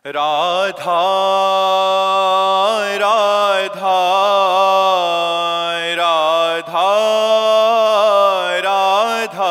राधा राधा राधा राधा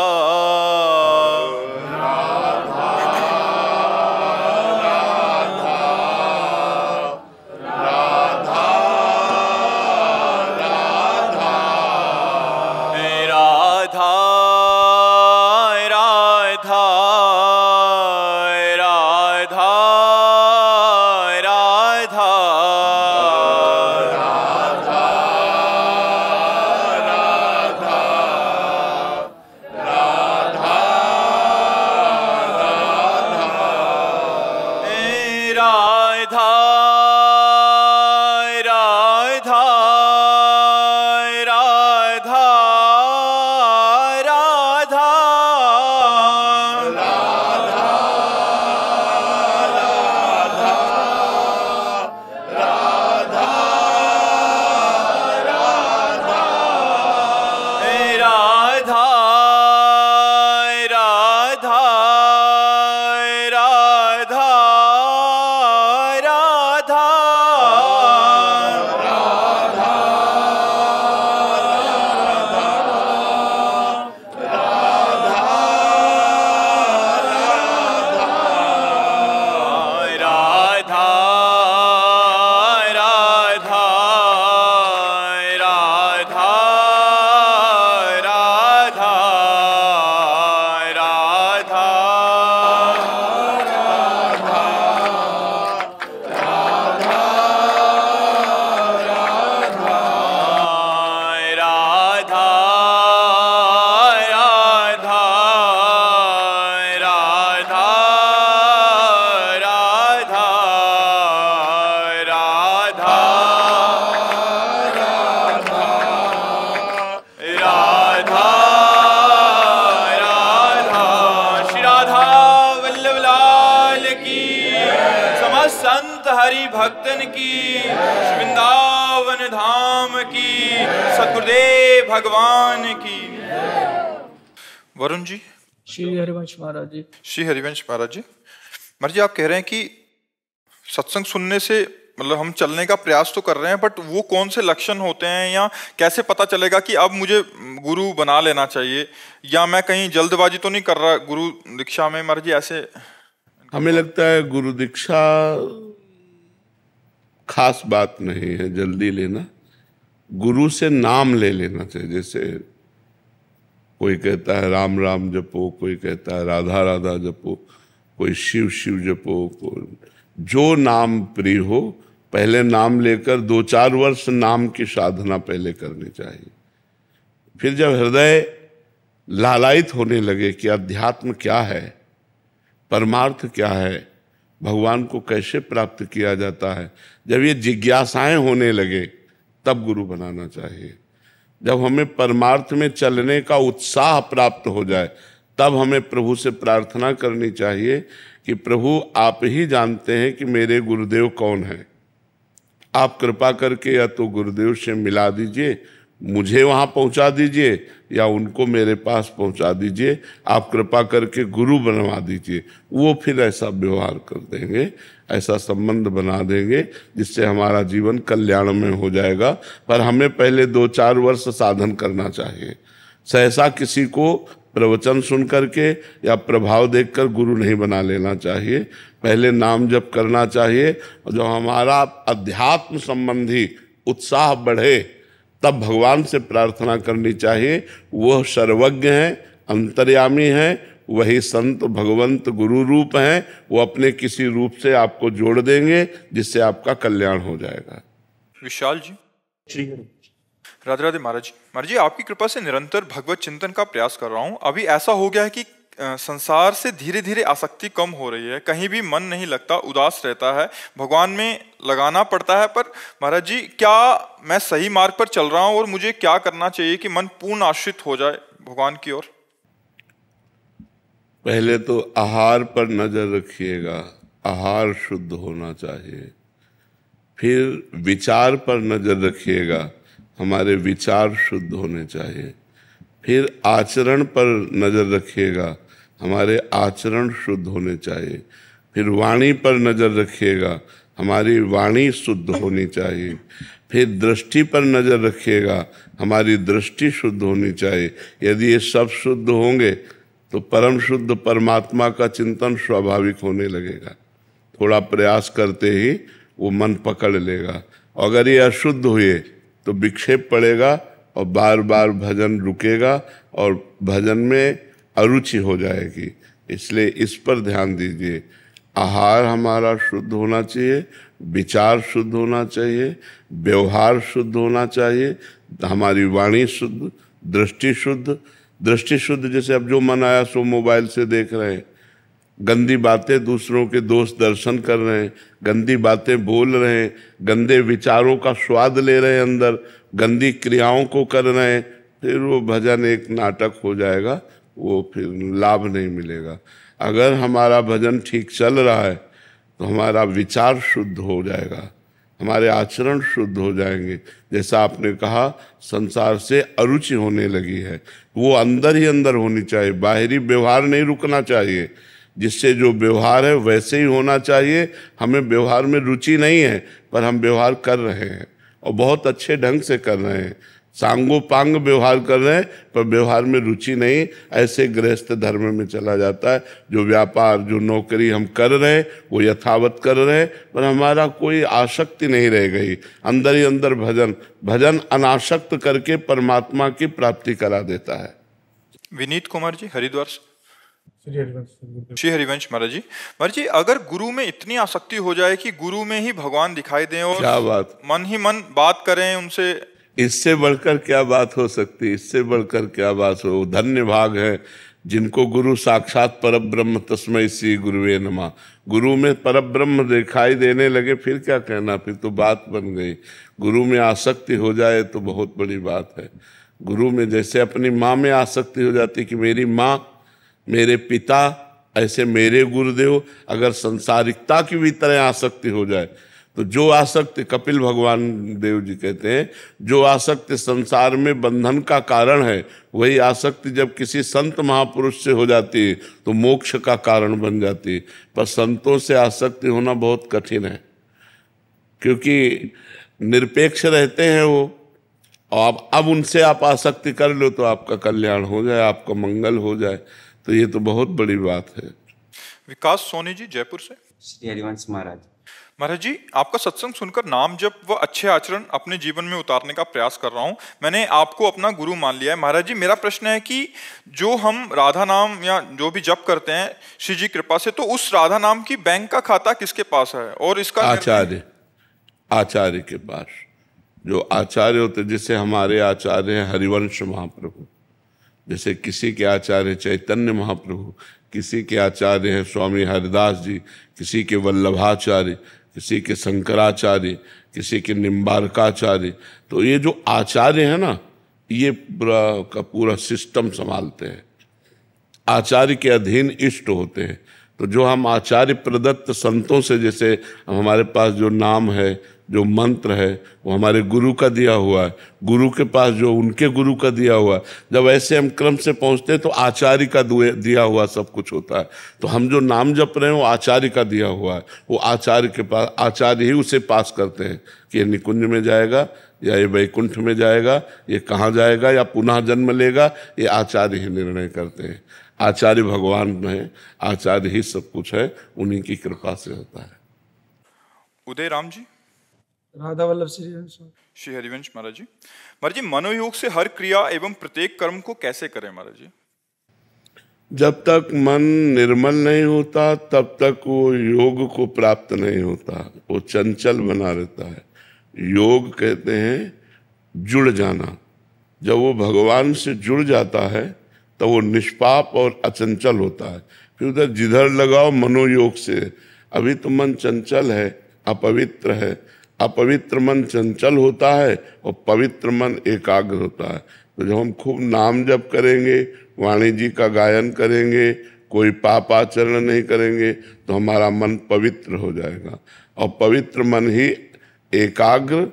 भक्तन की, वृंदावन धाम की, सतगुरुदेव भगवान की। वरुण जी। श्री हरिवंश महाराज जी। श्री हरिवंश महाराज जी। महाराज जी, आप कह रहे हैं कि सत्संग सुनने से मतलब हम चलने का प्रयास तो कर रहे हैं, बट वो कौन से लक्षण होते हैं या कैसे पता चलेगा कि अब मुझे गुरु बना लेना चाहिए, या मैं कहीं जल्दबाजी तो नहीं कर रहा गुरु दीक्षा में? महाराज जी, ऐसे हमें लगता है गुरु दीक्षा खास बात नहीं है जल्दी लेना। गुरु से नाम ले लेना चाहिए। जैसे कोई कहता है राम राम जपो, कोई कहता है राधा राधा जपो, कोई शिव शिव जपो, जो नाम प्रिय हो, पहले नाम लेकर 2-4 वर्ष नाम की साधना पहले करनी चाहिए। फिर जब हृदय लालायित होने लगे कि अध्यात्म क्या है, परमार्थ क्या है, भगवान को कैसे प्राप्त किया जाता है, जब ये जिज्ञासाएं होने लगे तब गुरु बनाना चाहिए। जब हमें परमार्थ में चलने का उत्साह प्राप्त हो जाए तब हमें प्रभु से प्रार्थना करनी चाहिए कि प्रभु आप ही जानते हैं कि मेरे गुरुदेव कौन है, आप कृपा करके या तो गुरुदेव से मिला दीजिए, मुझे वहाँ पहुँचा दीजिए, या उनको मेरे पास पहुँचा दीजिए, आप कृपा करके गुरु बनवा दीजिए। वो फिर ऐसा व्यवहार कर देंगे, ऐसा संबंध बना देंगे जिससे हमारा जीवन कल्याण में हो जाएगा। पर हमें पहले 2-4 वर्ष साधन करना चाहिए। सहसा किसी को प्रवचन सुन करके या प्रभाव देखकर गुरु नहीं बना लेना चाहिए। पहले नाम जप करना चाहिए, और जब हमारा अध्यात्म संबंधी उत्साह बढ़े तब भगवान से प्रार्थना करनी चाहिए। वह सर्वज्ञ हैं, अंतर्यामी हैं, वही संत भगवंत गुरु रूप हैं। वो अपने किसी रूप से आपको जोड़ देंगे जिससे आपका कल्याण हो जाएगा। विशाल जी। श्री राधे राधे महाराज जी। महाराज जी, आपकी कृपा से निरंतर भगवत चिंतन का प्रयास कर रहा हूँ। अभी ऐसा हो गया है कि संसार से धीरे धीरे आसक्ति कम हो रही है, कहीं भी मन नहीं लगता, उदास रहता है, भगवान में लगाना पड़ता है। पर महाराज जी, क्या मैं सही मार्ग पर चल रहा हूँ और मुझे क्या करना चाहिए कि मन पूर्ण आश्रित हो जाए भगवान की ओर? पहले तो आहार पर नजर रखिएगा, आहार शुद्ध होना चाहिए। फिर विचार पर नजर रखिएगा, हमारे विचार शुद्ध होने चाहिए। फिर आचरण पर नजर रखिएगा, हमारे आचरण शुद्ध होने चाहिए। फिर वाणी पर नजर रखिएगा, हमारी वाणी शुद्ध होनी चाहिए। फिर दृष्टि पर नजर रखिएगा, हमारी दृष्टि शुद्ध होनी चाहिए। यदि ये सब शुद्ध होंगे तो परम शुद्ध परमात्मा का चिंतन स्वाभाविक होने लगेगा। थोड़ा प्रयास करते ही वो मन पकड़ लेगा। अगर ये अशुद्ध हुए तो विक्षेप पड़ेगा और बार बार भजन रुकेगा और भजन में अरुचि हो जाएगी। इसलिए इस पर ध्यान दीजिए। आहार हमारा शुद्ध होना चाहिए, विचार शुद्ध होना चाहिए, व्यवहार शुद्ध होना चाहिए, हमारी वाणी शुद्ध, दृष्टि शुद्ध। दृष्टि शुद्ध जैसे अब जो मन आया सो मोबाइल से देख रहे हैं, गंदी बातें दूसरों के दोष दर्शन कर रहे हैं, गंदी बातें बोल रहे हैं, गंदे विचारों का स्वाद ले रहे हैं अंदर, गंदी क्रियाओं को कर रहे हैं, फिर वो भजन एक नाटक हो जाएगा, वो फिर लाभ नहीं मिलेगा। अगर हमारा भजन ठीक चल रहा है तो हमारा विचार शुद्ध हो जाएगा, हमारे आचरण शुद्ध हो जाएंगे। जैसा आपने कहा संसार से अरुचि होने लगी है, वो अंदर ही अंदर होनी चाहिए, बाहरी व्यवहार नहीं रुकना चाहिए। जिससे जो व्यवहार है वैसे ही होना चाहिए। हमें व्यवहार में रुचि नहीं है पर हम व्यवहार कर रहे हैं और बहुत अच्छे ढंग से कर रहे हैं, सांगोपांग व्यवहार कर रहे हैं, पर व्यवहार में रुचि नहीं। ऐसे गृहस्थ धर्म में चला जाता है। जो व्यापार जो नौकरी हम कर रहे हैं वो यथावत कर रहे हैं, पर हमारा कोई आसक्ति नहीं रह गई। अंदर ही अंदर भजन अनासक्त करके परमात्मा की प्राप्ति करा देता है। विनीत कुमार जी हरिद्वार से। श्री हरिवंश महाराज जी, अगर गुरु में इतनी आसक्ति हो जाए कि गुरु में ही भगवान दिखाई दें और क्या बात, मन ही मन बात करें उनसे, इससे बढ़कर क्या बात हो सकती है? इससे बढ़कर क्या बात हो? धन्य भाग है जिनको गुरु साक्षात परब्रह्म तस्मै श्री गुरुवे नमः। गुरु में परब्रह्म दिखाई देने लगे, फिर क्या कहना, फिर तो बात बन गई। गुरु में आसक्ति हो जाए तो बहुत बड़ी बात है। गुरु में जैसे अपनी माँ में आसक्ति हो जाती कि मेरी माँ, मेरे पिता, ऐसे मेरे गुरुदेव। अगर संसारिकता की भी तरह आसक्ति हो जाए तो जो आसक्ति, कपिल भगवान देव जी कहते हैं, जो आसक्ति संसार में बंधन का कारण है, वही आसक्ति जब किसी संत महापुरुष से हो जाती है तो मोक्ष का कारण बन जाती है। पर संतों से आसक्ति होना बहुत कठिन है, क्योंकि निरपेक्ष रहते हैं वो। और अब उनसे आप आसक्ति कर लो तो आपका कल्याण हो जाए, आपका मंगल हो जाए, तो ये तो बहुत बड़ी बात है। विकास सोनी जी जयपुर से। श्री हरिवंश महाराज जी, आपका सत्संग सुनकर नाम जप व अच्छे आचरण अपने जीवन में उतारने का प्रयास कर रहा हूं। मैंने आपको अपना गुरु मान लिया है। महाराज जी, मेरा प्रश्न है कि जो हम राधा नाम या जो भी जप करते हैं श्री जी कृपा से, तो उस राधा नाम की बैंक का खाता किसके पास है? और इसका आचार्य के पास। जो आचार्य होते, जैसे हमारे आचार्य हैं हरिवंश महाप्रभु, जैसे किसी के आचार्य चैतन्य महाप्रभु, किसी के आचार्य हैं स्वामी हरिदास जी, किसी के वल्लभाचार्य, किसी के शंकराचार्य, किसी के निम्बारकाचार्य। तो ये जो आचार्य है ना, ये पूरा का पूरा सिस्टम संभालते हैं। आचार्य के अधीन इष्ट होते हैं। तो जो हम आचार्य प्रदत्त संतों से, जैसे हमारे पास जो नाम है, जो मंत्र है, वो हमारे गुरु का दिया हुआ है, गुरु के पास जो उनके गुरु का दिया हुआ है। जब ऐसे हम क्रम से पहुंचते हैं तो आचार्य का दिया हुआ सब कुछ होता है। तो हम जो नाम जप रहे हैं वो आचार्य का दिया हुआ है। वो आचार्य के पास, आचार्य ही उसे पास करते हैं कि ये निकुंज में जाएगा या ये वैकुंठ में जाएगा, ये कहाँ जाएगा या पुनः जन्म लेगा, ये आचार्य ही निर्णय करते हैं। आचार्य भगवान है, आचार्य ही सब कुछ है, उन्हीं की कृपा से होता है। उदय राम जी राधा वल्लभ श्री हरिवंश महाराज जी, मनोयोग से हर क्रिया एवं प्रत्येक कर्म को कैसे करें महाराज जी? जब तक मन निर्मल नहीं होता तब तक वो योग को प्राप्त नहीं होता, वो चंचल बना रहता है। योग कहते हैं जुड़ जाना। जब वो भगवान से जुड़ जाता है तो वो निष्पाप और अचंचल होता है। फिर उधर जिधर लगाओ मनोयोग से। अभी तो मन चंचल है, अपवित्र है। अपवित्र मन चंचल होता है और पवित्र मन एकाग्र होता है। तो जब हम खूब नाम जप करेंगे, वाणी जी का गायन करेंगे, कोई पाप आचरण नहीं करेंगे, तो हमारा मन पवित्र हो जाएगा। और पवित्र मन ही एकाग्र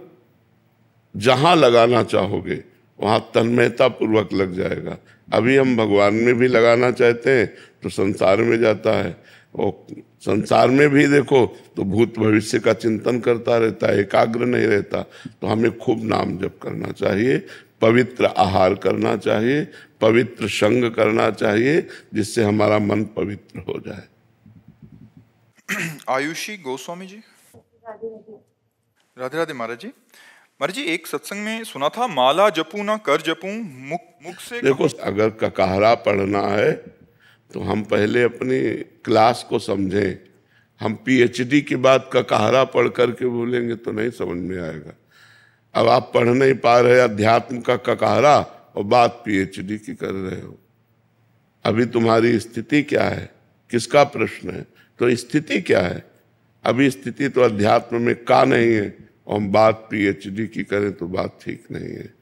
जहाँ लगाना चाहोगे वहाँ तन्मयता पूर्वक लग जाएगा। अभी हम भगवान में भी लगाना चाहते हैं तो संसार में जाता है, और संसार में भी देखो तो भूत भविष्य का चिंतन करता रहता है, एकाग्र नहीं रहता। तो हमें खूब नाम जप करना चाहिए, पवित्र आहार करना चाहिए, पवित्र संग करना चाहिए, जिससे हमारा मन पवित्र हो जाए। आयुषी गोस्वामी जी। राधे राधे महाराज जी। महाराज जी, एक सत्संग में सुना था, माला जपू ना कर जपू, मुख से। देखो, अगर ककाहरा पढ़ना है तो हम पहले अपनी क्लास को समझें। हम पीएचडी की बात ककाहरा पढ़ करके बोलेंगे तो नहीं समझ में आएगा। अब आप पढ़ नहीं पा रहे अध्यात्म का ककाहरा और बात पीएचडी की कर रहे हो। अभी तुम्हारी स्थिति क्या है, किसका प्रश्न है, तो स्थिति क्या है? अभी स्थिति तो अध्यात्म में का नहीं है और हम बात पीएचडी की करें तो बात ठीक नहीं है।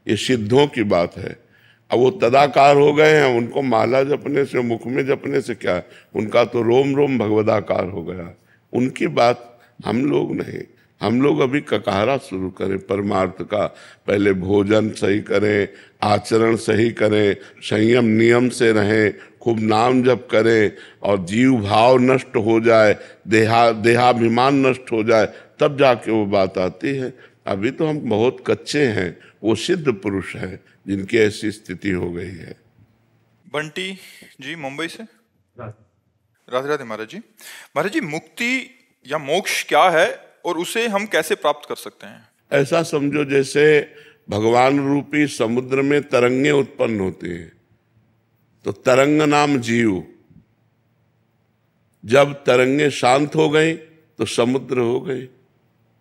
ये सिद्धों की बात है। अब वो तदाकार हो गए हैं, उनको माला जपने से, मुख में जपने से क्या है, उनका तो रोम रोम भगवदाकार हो गया। उनकी बात हम लोग नहीं। हम लोग अभी ककाहरा शुरू करें परमार्थ का। पहले भोजन सही करें, आचरण सही करें, संयम नियम से रहें, खूब नाम जप करें और जीव भाव नष्ट हो जाए, देहाभिमान नष्ट हो जाए, तब जाके वो बात आती है। अभी तो हम बहुत कच्चे हैं। वो सिद्ध पुरुष हैं जिनकी ऐसी स्थिति हो गई है। बंटी जी मुंबई से। राधे राधे महाराज जी। महाराज जी, मुक्ति या मोक्ष क्या है और उसे हम कैसे प्राप्त कर सकते हैं? ऐसा समझो जैसे भगवान रूपी समुद्र में तरंगे उत्पन्न होती हैं, तो तरंग नाम जीव। जब तरंगे शांत हो गई तो समुद्र हो गई,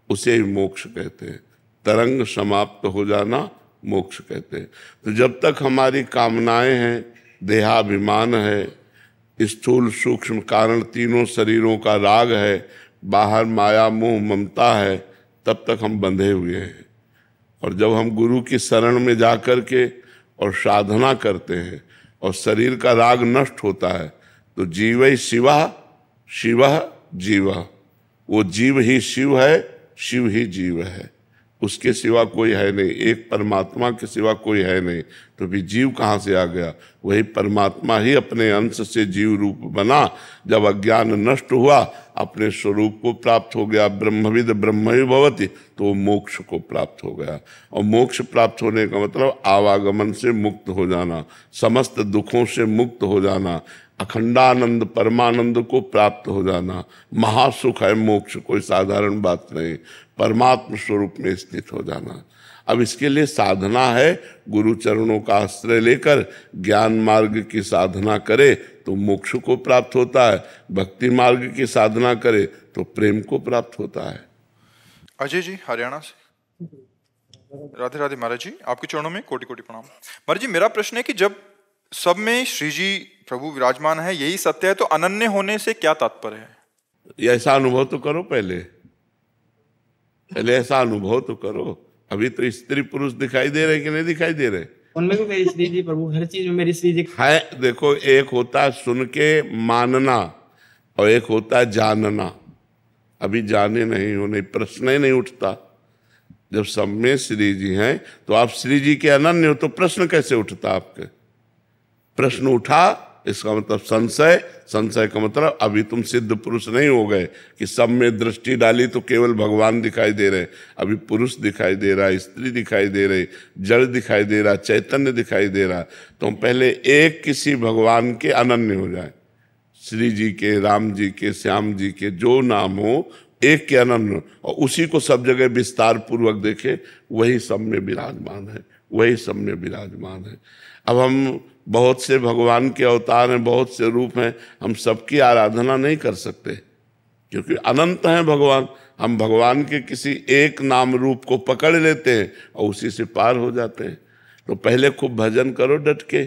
उसे ही मोक्ष कहते हैं। तरंग समाप्त हो जाना मोक्ष कहते हैं। तो जब तक हमारी कामनाएं हैं, देहाभिमान है, स्थूल सूक्ष्म कारण तीनों शरीरों का राग है, बाहर माया मोह ममता है, तब तक हम बंधे हुए हैं। और जब हम गुरु की शरण में जा कर के और साधना करते हैं और शरीर का राग नष्ट होता है, तो जीवै शिवा शिवः जीवः। वो जीव ही शिव है, शिव ही जीव है, उसके सिवा कोई है नहीं। एक परमात्मा के सिवा कोई है नहीं, तो भी जीव कहाँ से आ गया? वही परमात्मा ही अपने अंश से जीव रूप बना। जब अज्ञान नष्ट हुआ, अपने स्वरूप को प्राप्त हो गया, ब्रह्मविद ब्रह्मैव भवति, तो मोक्ष को प्राप्त हो गया। और मोक्ष प्राप्त होने का मतलब आवागमन से मुक्त हो जाना, समस्त दुखों से मुक्त हो जाना, अखंडानंद परमानंद को प्राप्त हो जाना। महासुख है मोक्ष, कोई साधारण बात नहीं। परमात्म स्वरूप में स्थित हो जाना। अब इसके लिए साधना है, गुरु चरणों का आश्रय लेकर ज्ञान मार्ग की साधना करे तो मोक्ष को प्राप्त होता है, भक्ति मार्ग की साधना करे तो प्रेम को प्राप्त होता है। अजय जी हरियाणा से। राधे राधे महाराज जी, आपके चरणों में कोटि कोटि प्रणाम। महाराज जी, मेरा प्रश्न है कि जब सब में श्री जी प्रभु विराजमान है, यही सत्य है, तो अनन्य होने से क्या तात्पर्य है? ऐसा अनुभव तो करो, पहले ऐसा अनुभव तो करो। अभी तो स्त्री पुरुष दिखाई दे रहे कि नहीं दिखाई दे रहे? उनमें भी मेरी श्री जी प्रभु, हर चीज में मेरी श्री जी है। देखो, एक होता है सुन के मानना और एक होता है जानना। अभी जाने नहीं होने प्रश्न ही नहीं उठता। जब सब में श्री जी हैं तो आप श्री जी के अनन्य हो, तो प्रश्न कैसे उठता? आपके प्रश्न उठा, इसका मतलब संशय। संशय का मतलब अभी तुम सिद्ध पुरुष नहीं हो गए कि सब में दृष्टि डाली तो केवल भगवान दिखाई दे रहे। अभी पुरुष दिखाई दे रहा, स्त्री दिखाई दे रही, जड़ दिखाई दे रहा, चैतन्य दिखाई दे रहा। तो हम पहले एक किसी भगवान के अनन्य हो जाए, श्री जी के, राम जी के, श्याम जी के, जो नाम हो, एक के अनन्य, और उसी को सब जगह विस्तार पूर्वक देखे। वही सब में विराजमान है, वही सब में विराजमान है। अब हम बहुत से भगवान के अवतार हैं, बहुत से रूप हैं, हम सबकी आराधना नहीं कर सकते क्योंकि अनंत हैं भगवान। हम भगवान के किसी एक नाम रूप को पकड़ लेते हैं और उसी से पार हो जाते हैं। तो पहले खूब भजन करो, डट के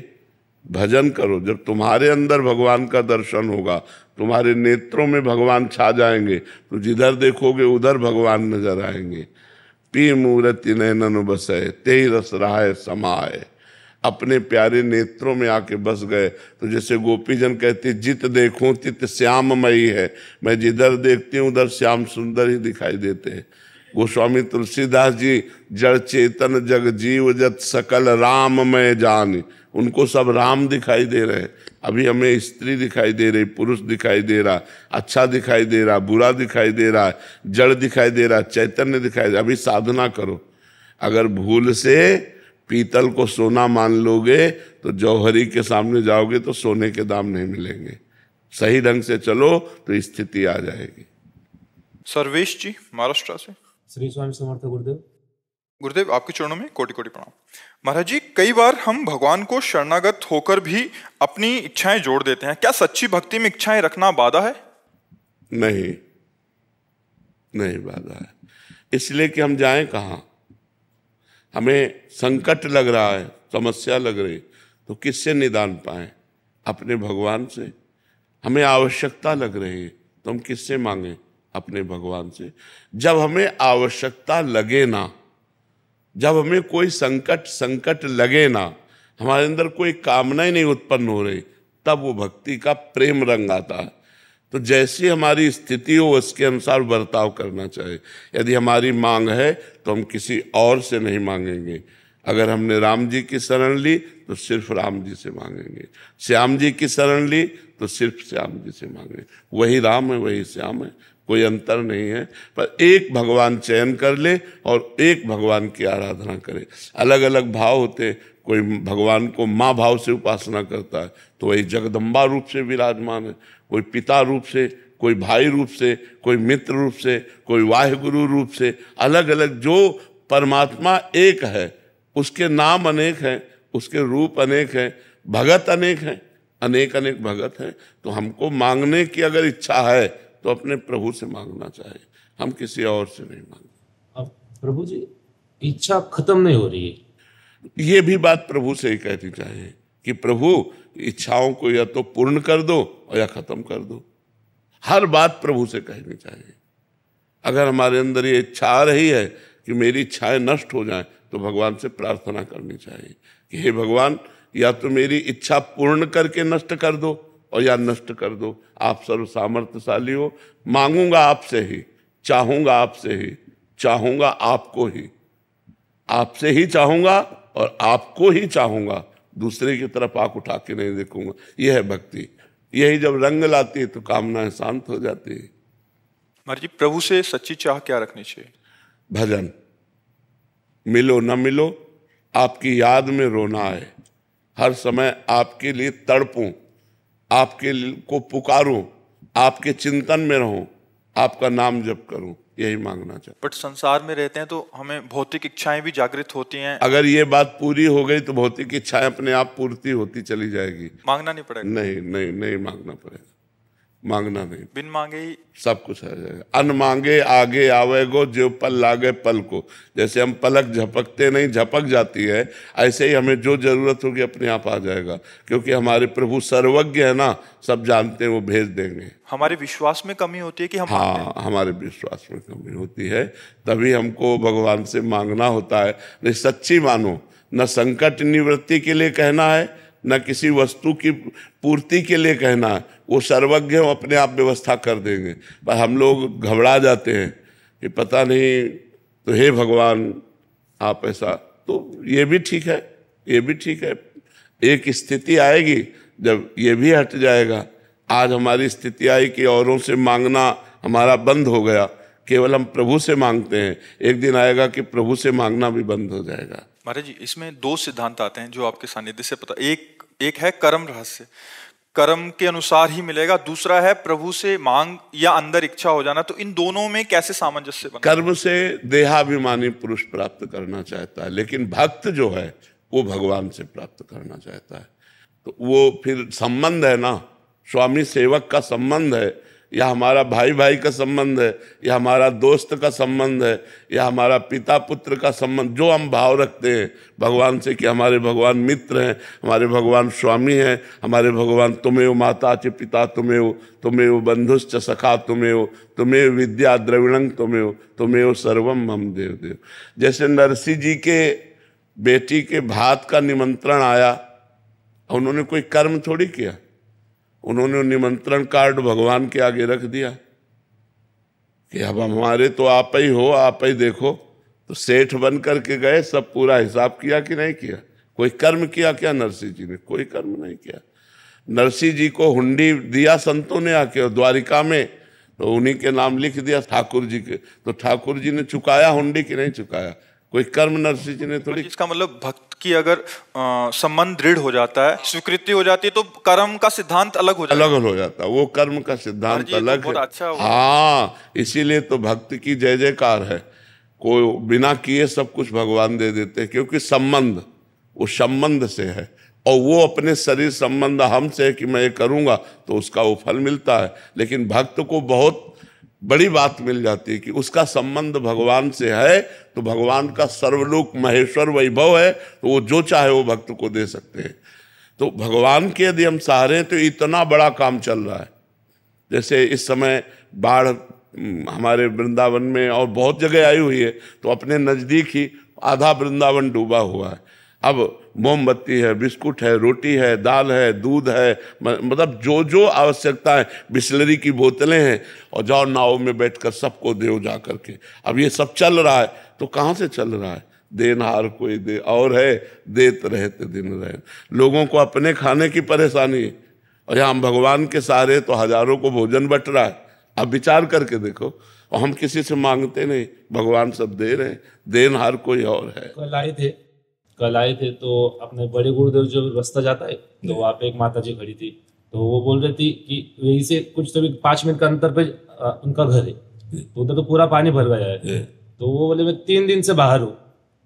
भजन करो। जब तुम्हारे अंदर भगवान का दर्शन होगा, तुम्हारे नेत्रों में भगवान छा जाएंगे, तो जिधर देखोगे उधर भगवान नजर आएंगे। पी मूर्ति नैनन बसै तेहि रस रहाय समाए। अपने प्यारे नेत्रों में आके बस गए। तो जैसे गोपीजन कहते, जित देखूं तित श्याममयी है। मैं जिधर देखती हूँ उधर श्याम सुंदर ही दिखाई देते हैं। गोस्वामी तुलसीदास जी जड़ चेतन जग जीव जत सकल राममय जान, उनको सब राम दिखाई दे रहे हैं। अभी हमें स्त्री दिखाई दे रही, पुरुष दिखाई दे रहा, अच्छा दिखाई दे रहा, बुरा दिखाई दे रहा, जड़ दिखाई दे रहा, चैतन्य दिखाई दे रहा। अभी साधना करो, अगर भूल से पीतल को सोना मान लोगे तो जौहरी के सामने जाओगे तो सोने के दाम नहीं मिलेंगे। सही ढंग से चलो तो स्थिति आ जाएगी। सर्वेश जी महाराष्ट्र से। श्री स्वामी समर्थ गुरुदेव। गुरुदेव आपके चरणों में कोटि कोटि प्रणाम। महाराज जी, कई बार हम भगवान को शरणागत होकर भी अपनी इच्छाएं जोड़ देते हैं, क्या सच्ची भक्ति में इच्छाएं रखना बाधा है? नहीं, नहीं बाधा है, इसलिए कि हम जाएं कहाँ। हमें संकट लग रहा है, समस्या लग रही, तो किससे निदान पाएं? अपने भगवान से। हमें आवश्यकता लग रही है तो हम किससे मांगें? अपने भगवान से। जब हमें आवश्यकता लगे ना, जब हमें कोई संकट लगे ना, हमारे अंदर कोई कामना ही नहीं उत्पन्न हो रही, तब वो भक्ति का प्रेम रंग आता है। तो जैसी हमारी स्थिति हो उसके अनुसार बर्ताव करना चाहिए। यदि हमारी मांग है तो हम किसी और से नहीं मांगेंगे। अगर हमने राम जी की शरण ली तो सिर्फ राम जी से मांगेंगे, श्याम जी की शरण ली तो सिर्फ श्याम जी से मांगेंगे। वही राम है, वही श्याम है, कोई अंतर नहीं है। पर एक भगवान चयन कर ले और एक भगवान की आराधना करे। अलग अलग भाव होते, कोई भगवान को माँ भाव से उपासना करता है तो वही जगदम्बा रूप से विराजमान है, कोई पिता रूप से, कोई भाई रूप से, कोई मित्र रूप से, कोई वाहिगुरु रूप से। अलग अलग, जो परमात्मा एक है उसके नाम अनेक हैं, उसके रूप अनेक हैं, भगत अनेक हैं, अनेक अनेक भगत हैं। तो हमको मांगने की अगर इच्छा है तो अपने प्रभु से मांगना चाहिए, हम किसी और से नहीं मांगते। अब प्रभु जी इच्छा खत्म नहीं हो रही है, ये भी बात प्रभु से ही कहनी चाहिए कि प्रभु इच्छाओं को या तो पूर्ण कर दो और या खत्म कर दो। हर बात प्रभु से कहनी चाहिए। अगर हमारे अंदर ये इच्छा आ रही है कि मेरी इच्छाएं नष्ट हो जाएं तो भगवान से प्रार्थना करनी चाहिए कि हे भगवान, या तो मेरी इच्छा पूर्ण करके नष्ट कर दो और या नष्ट कर दो। आप सर्व सामर्थ्यशाली हो, मांगूंगा आपसे ही, चाहूंगा आपसे ही, चाहूंगा आपको ही, आपसे ही चाहूंगा और आपको ही चाहूंगा, दूसरे की तरफ आंख उठा के नहीं देखूंगा। यह है भक्ति। यही जब रंग लाती है तो कामनाएं शांत हो जाती है। महाराज जी, प्रभु से सच्ची चाह क्या रखनी चाहिए? भजन, मिलो न मिलो, आपकी याद में रोना है, हर समय आपके लिए तड़पूं, आपके को पुकारूं, आपके चिंतन में रहूं, आपका नाम जप करूं, यही मांगना चाहिए। बट संसार में रहते हैं तो हमें भौतिक इच्छाएं भी जागृत होती हैं। अगर ये बात पूरी हो गई तो भौतिक इच्छाएं अपने आप पूर्ति होती चली जाएगी। मांगना नहीं पड़ेगा? नहीं नहीं नहीं मांगना पड़ेगा, मांगना नहीं, बिन मांगे ही सब कुछ आ जाएगा। अन मांगे आगे आवेगो, जो पल लागे पल को। जैसे हम पलक झपकते नहीं, झपक जाती है, ऐसे ही हमें जो जरूरत होगी अपने आप आ जाएगा, क्योंकि हमारे प्रभु सर्वज्ञ है ना, सब जानते हैं, वो भेज देंगे। हमारे विश्वास में कमी होती है कि हम मांगते हैं। हाँ, हमारे विश्वास में कमी होती है, तभी हमको भगवान से मांगना होता है। नहीं, सच्ची मानो, न संकट निवृत्ति के लिए कहना है, न किसी वस्तु की पूर्ति के लिए कहना है। वो सर्वज्ञ हो, अपने आप व्यवस्था कर देंगे। पर हम लोग घबरा जाते हैं कि पता नहीं, तो हे भगवान आप ऐसा। तो ये भी ठीक है, ये भी ठीक है। एक स्थिति आएगी जब ये भी हट जाएगा। आज हमारी स्थिति आई कि औरों से मांगना हमारा बंद हो गया, केवल हम प्रभु से मांगते हैं। एक दिन आएगा कि प्रभु से मांगना भी बंद हो जाएगा। महाराज जी, इसमें दो सिद्धांत आते हैं जो आपके सानिध्य से पता। एक है कर्म रहस्य, कर्म के अनुसार ही मिलेगा। दूसरा है प्रभु से मांग या अंदर इच्छा हो जाना। तो इन दोनों में कैसे सामंजस्य बना? कर्म से देहाभिमानी पुरुष प्राप्त करना चाहता है, लेकिन भक्त जो है वो भगवान से प्राप्त करना चाहता है। तो वो फिर संबंध है ना, स्वामी सेवक का संबंध है, या हमारा भाई भाई का संबंध है, या हमारा दोस्त का संबंध है, या हमारा पिता पुत्र का संबंध। जो हम भाव रखते हैं भगवान से कि हमारे भगवान मित्र हैं, हमारे भगवान स्वामी हैं, हमारे भगवान तुमेव माता च पिता तुमेव, तुमेव बंधुश्च सखा तुमेव, तुमेव विद्या द्रविणं तुमेव, तुमेव सर्वम मम देव देव। जैसे नरसिंह जी के बेटी के भात का निमंत्रण आया, उन्होंने कोई कर्म थोड़ी किया, उन्होंने निमंत्रण कार्ड भगवान के आगे रख दिया। कि अब हमारे तो आप ही हो, आप ही देखो। तो सेठ बन करके गए, सब पूरा हिसाब किया कि नहीं किया? कोई कर्म किया क्या नरसिंह जी ने? कोई कर्म नहीं किया। नरसिंह जी को हुंडी दिया संतों ने आके द्वारिका में, तो उन्हीं के नाम लिख दिया ठाकुर जी के। तो ठाकुर जी ने चुकाया हुंडी कि नहीं चुकाया? कोई कर्म नरसिंह जी ने थोड़ी। इसका मतलब भक्त की अगर संबंध दृढ़ हो जाता है, स्वीकृति हो जाती है, तो कर्म का सिद्धांत अलग हो जाता है। अलग हो जाता है, वो कर्म का सिद्धांत अलग है। अच्छा हाँ, इसीलिए तो भक्त की जय जयकार है। कोई बिना किए सब कुछ भगवान दे देते हैं, क्योंकि संबंध उस संबंध से है, और वो अपने शरीर संबंध हमसे है कि मैं ये करूंगा तो उसका वो फल मिलता है। लेकिन भक्त को बहुत बड़ी बात मिल जाती है कि उसका संबंध भगवान से है, तो भगवान का सर्वलोक महेश्वर वैभव है, तो वो जो चाहे वो भक्त को दे सकते हैं। तो भगवान के यदि हम सहारे तो इतना बड़ा काम चल रहा है। जैसे इस समय बाढ़ हमारे वृंदावन में और बहुत जगह आई हुई है, तो अपने नज़दीक ही आधा वृंदावन डूबा हुआ है। अब मोमबत्ती है, बिस्कुट है, रोटी है, दाल है, दूध है, मतलब जो जो आवश्यकता है, बिस्लरी की बोतलें हैं, और जाओ नाव में बैठकर सबको दो जा करके। अब ये सब चल रहा है, तो कहाँ से चल रहा है? देनहार कोई दे और है, देत रहते दिन रहे। लोगों को अपने खाने की परेशानी है, और यहाँ भगवान के सहारे तो हजारों को भोजन बट रहा है। अब विचार करके देखो, और हम किसी से मांगते नहीं, भगवान सब दे रहे हैं, देनहार कोई और है। कल आए थे तो अपने बड़े गुरुदेव जो रास्ता जाता है, तो वहाँ पे एक माता जी खड़ी थी, तो वो बोल रही थी कि यहीं से कुछ तो 5 मिनट का अंतर पे उनका घर है, तो उधर तो पूरा पानी भर गया है। तो वो बोले मैं 3 दिन से बाहर हूँ,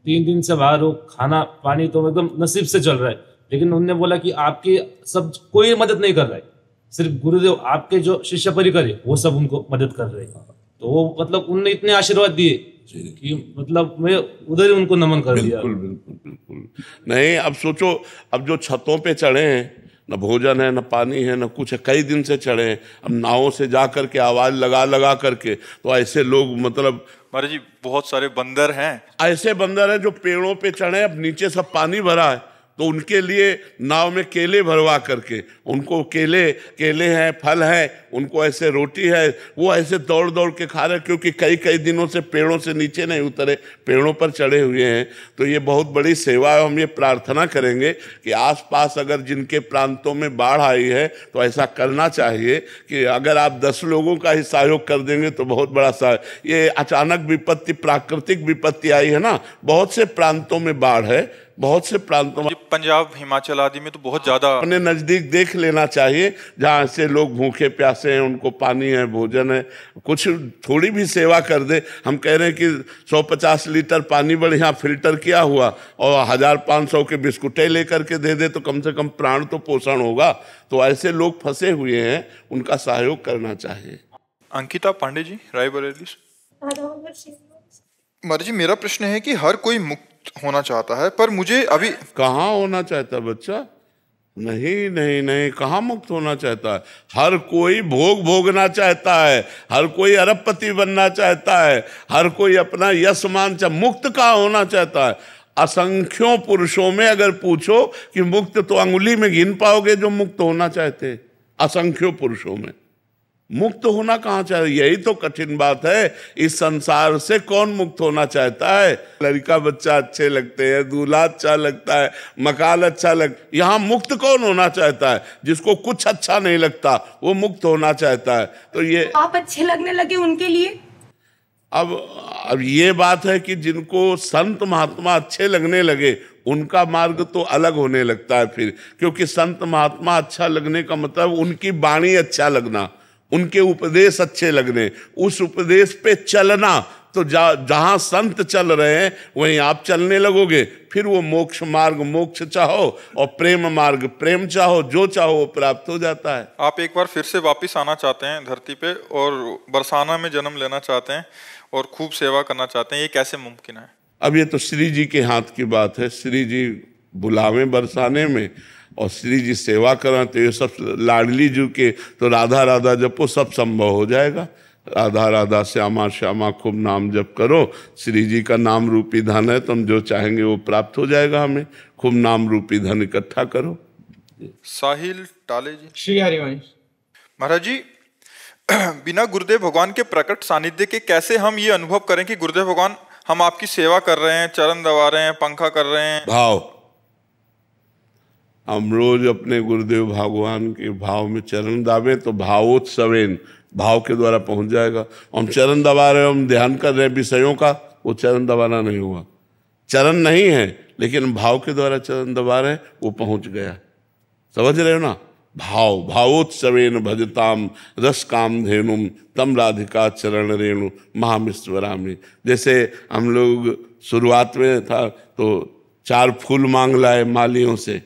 3 दिन से बाहर हूँ, खाना पानी तो एकदम नसीब से चल रहा है। लेकिन उन्होंने बोला कि आपकी सब कोई मदद नहीं कर रहा है, सिर्फ गुरुदेव आपके जो शिष्य परिकर है वो सब उनको मदद कर रहे हैं। तो वो मतलब उनने इतने आशीर्वाद दिए कि मतलब मैं उधर ही उनको नमन कर दिया। बिल्कुल बिल्कुल बिल्कुल। नहीं, अब सोचो, अब जो छतों पे चढ़े हैं, न भोजन है, न पानी है, न कुछ है, कई दिन से चढ़े हैं, अब नावों से जा करके आवाज लगा लगा करके, तो ऐसे लोग मतलब महाराज जी बहुत सारे बंदर हैं, ऐसे बंदर हैं जो पेड़ों पे चढ़े, अब नीचे सब पानी भरा है, तो उनके लिए नाव में केले भरवा करके, उनको केले हैं, फल है, उनको ऐसे रोटी है, वो ऐसे दौड़ दौड़ के खा रहे, क्योंकि कई कई दिनों से पेड़ों से नीचे नहीं उतरे, पेड़ों पर चढ़े हुए हैं। तो ये बहुत बड़ी सेवा है। हम ये प्रार्थना करेंगे कि आसपास अगर जिनके प्रांतों में बाढ़ आई है, तो ऐसा करना चाहिए कि अगर आप 10 लोगों का ही सहयोग कर देंगे तो बहुत बड़ा सहयोग। ये अचानक विपत्ति, प्राकृतिक विपत्ति आई है ना, बहुत से प्रांतों में बाढ़ है, बहुत से प्रांतों में, पंजाब हिमाचल आदि में तो बहुत ज्यादा। अपने नजदीक देख लेना चाहिए, जहाँ से लोग भूखे प्यासे हैं, उनको पानी है, भोजन है, कुछ थोड़ी भी सेवा कर दे। हम कह रहे हैं कि 150 लीटर पानी बढ़िया फिल्टर किया हुआ और 1500 के बिस्कुटें लेकर के दे दे, तो कम से कम प्राण तो पोषण होगा। तो ऐसे लोग फंसे हुए हैं, उनका सहयोग करना चाहिए। अंकिता पांडे जी, रायबरेली। महाराज जी मेरा प्रश्न है कि हर कोई मुक्त होना चाहता है, पर मुझे अभी कहाँ होना चाहता है बच्चा? नहीं नहीं नहीं, कहाँ मुक्त होना चाहता है? हर कोई भोग भोगना चाहता है, हर कोई अरबपति बनना चाहता है, हर कोई अपना यश मान मुक्त कहाँ होना चाहता है? असंख्यों पुरुषों में अगर पूछो कि मुक्त, तो अंगुली में गिन पाओगे जो मुक्त होना चाहते। असंख्यों पुरुषों में मुक्त होना कहाँ चाहते? यही तो कठिन बात है। इस संसार से कौन मुक्त होना चाहता है? लड़का बच्चा अच्छे लगते हैं, दूल्हा अच्छा लगता है, मकान अच्छा यहाँ मुक्त कौन होना चाहता है? जिसको कुछ अच्छा नहीं लगता वो मुक्त होना चाहता है। तो ये आप अच्छे लगने लगे उनके लिए। अब ये बात है कि जिनको संत महात्मा अच्छे लगने लगे, उनका मार्ग तो अलग होने लगता है फिर, क्योंकि संत महात्मा अच्छा लगने का मतलब उनकी वाणी अच्छा लगना, उनके उपदेश अच्छे लगने, उस उपदेश पे चलना। तो जहां संत चल रहे हैं वहीं आप चलने लगोगे, फिर वो मोक्ष मार्ग मोक्ष चाहो और प्रेम मार्ग प्रेम चाहो, जो चाहो वो प्राप्त हो जाता है। आप एक बार फिर से वापस आना चाहते हैं धरती पे और बरसाना में जन्म लेना चाहते हैं और खूब सेवा करना चाहते हैं, ये कैसे मुमकिन है? अब ये तो श्री जी के हाथ की बात है। श्री जी बुलावे बरसाने में और श्री जी सेवा करें, तो ये सब लाडली जी के, तो राधा राधा जपो, सब संभव हो जाएगा। राधा राधा श्यामा श्यामा खूब नाम जप करो, श्री जी का नाम रूपी धन है, तुम जो चाहेंगे वो प्राप्त हो जाएगा। हमें खूब नाम रूपी धन इकट्ठा करो। साहिल टाले जी। श्री हरिवंश। महाराज जी बिना गुरुदेव भगवान के प्रकट सानिध्य के कैसे हम ये अनुभव करें कि गुरुदेव भगवान हम आपकी सेवा कर रहे हैं, चरण दबा रहे हैं, पंखा कर रहे हैं? भाव, हम रोज अपने गुरुदेव भगवान के भाव में चरण दाबे तो भावोत्सवेन, भाव के द्वारा पहुंच जाएगा। हम चरण दबा रहे हैं, हम ध्यान कर रहे हैं विषयों का, वो चरण दबाना नहीं हुआ। चरण नहीं है लेकिन भाव के द्वारा चरण दबा रहे हैं, वो पहुंच गया। समझ रहे हो ना? भाव, भावोत्सवेन भजताम रस काम धेनुम तम राधिका चरण रेणु महामिश्वरामी। जैसे हम लोग शुरुआत में था तो 4 फूल मांग लाए मालियों से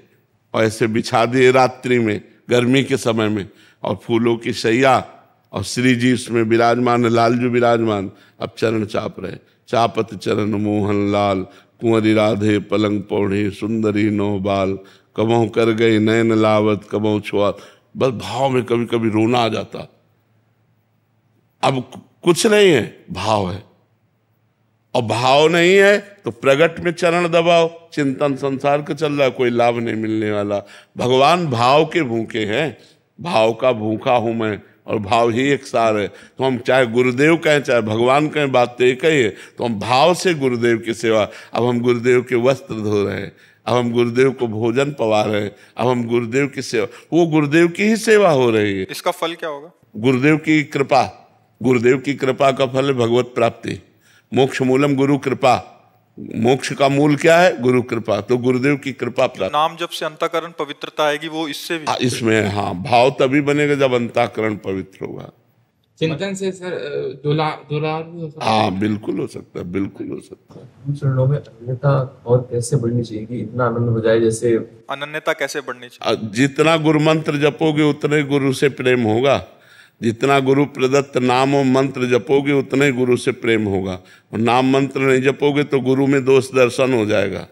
और ऐसे बिछा दिए रात्रि में, गर्मी के समय में, और फूलों की शैया और श्री जी उसमें विराजमान, लालजू विराजमान। अब चरण चाप रहे, चापत चरण मोहन लाल, कुंवरी राधे पलंग पौढ़ी, सुंदरी नौ बाल, कबहू कर गई नयन लावत कबहू छुआत। बस भाव में कभी कभी रोना आ जाता। अब कुछ नहीं है, भाव है। और भाव नहीं है तो प्रगट में चरण दबाओ। चिंतन संसार का चल रहा है, कोई लाभ नहीं मिलने वाला। भगवान भाव के भूखे हैं, भाव का भूखा हूं मैं, और भाव ही एक सार है। तो हम चाहे गुरुदेव कहें चाहे भगवान कहें, बात तो एक ही है। तो हम भाव से गुरुदेव की सेवा, अब हम गुरुदेव के वस्त्र धो रहे हैं, अब हम गुरुदेव को भोजन पवा रहे हैं, अब हम गुरुदेव की सेवा, वो गुरुदेव की ही सेवा हो रही है। इसका फल क्या होगा? गुरुदेव की कृपा, गुरुदेव की कृपा का फल है भगवत प्राप्ति। मोक्ष मूलम गुरु कृपा, मोक्ष का मूल क्या है? गुरु कृपा। तो गुरुदेव की कृपा प्राप्त। नाम जब से अंतःकरण पवित्रता आएगी, वो इससे भी इसमें हाँ, भाव तभी बनेगा जब अंतःकरण पवित्र होगा। चिंतन से सर दुला भी हो सकता है? हाँ बिल्कुल हो सकता है, बिल्कुल हो सकता है। चरणों में अन्यता और कैसे बढ़नी चाहिए कि इतना आनंद हो जाए? जैसे अनन्यता कैसे बढ़नी चाहिए? जितना गुरु मंत्र जपोगे उतने गुरु से प्रेम होगा। जितना गुरु प्रदत्त नाम और मंत्र जपोगे उतने गुरु से प्रेम होगा। और नाम मंत्र नहीं जपोगे तो गुरु में दोष दर्शन हो जाएगा,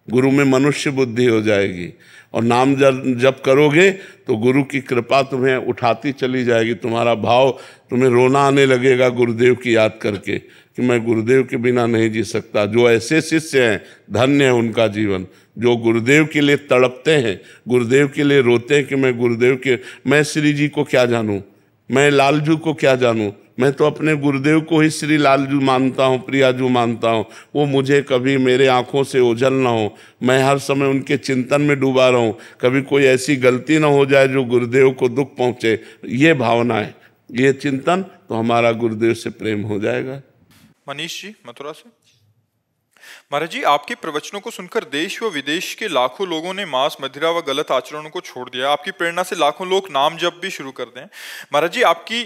गुरु में मनुष्य बुद्धि हो जाएगी। और नाम जप करोगे तो गुरु की कृपा तुम्हें उठाती चली जाएगी। तुम्हारा भाव, तुम्हें रोना आने लगेगा गुरुदेव की याद करके कि मैं गुरुदेव के बिना नहीं जी सकता। जो ऐसे शिष्य हैं, धन्य है उनका जीवन, जो गुरुदेव के लिए तड़पते हैं, गुरुदेव के लिए रोते हैं कि मैं गुरुदेव के, मैं श्री जी को क्या जानूं, मैं लालजू को क्या जानूं, मैं तो अपने गुरुदेव को ही श्री लालजू मानता हूँ, प्रियाजू मानता हूँ। वो मुझे कभी मेरे आंखों से ओझल ना हो, मैं हर समय उनके चिंतन में डूबा रहूं, कभी कोई ऐसी गलती ना हो जाए जो गुरुदेव को दुख पहुंचे। ये भावना है, ये चिंतन, तो हमारा गुरुदेव से प्रेम हो जाएगा। मनीष जी मथुरा से। महाराज जी, आपके प्रवचनों को सुनकर देश व विदेश के लाखों लोगों ने मांस, मदिरा व गलत आचरणों को छोड़ दिया। आपकी प्रेरणा से लाखों लोग नाम जप भी शुरू कर दें। महाराज जी, आपकी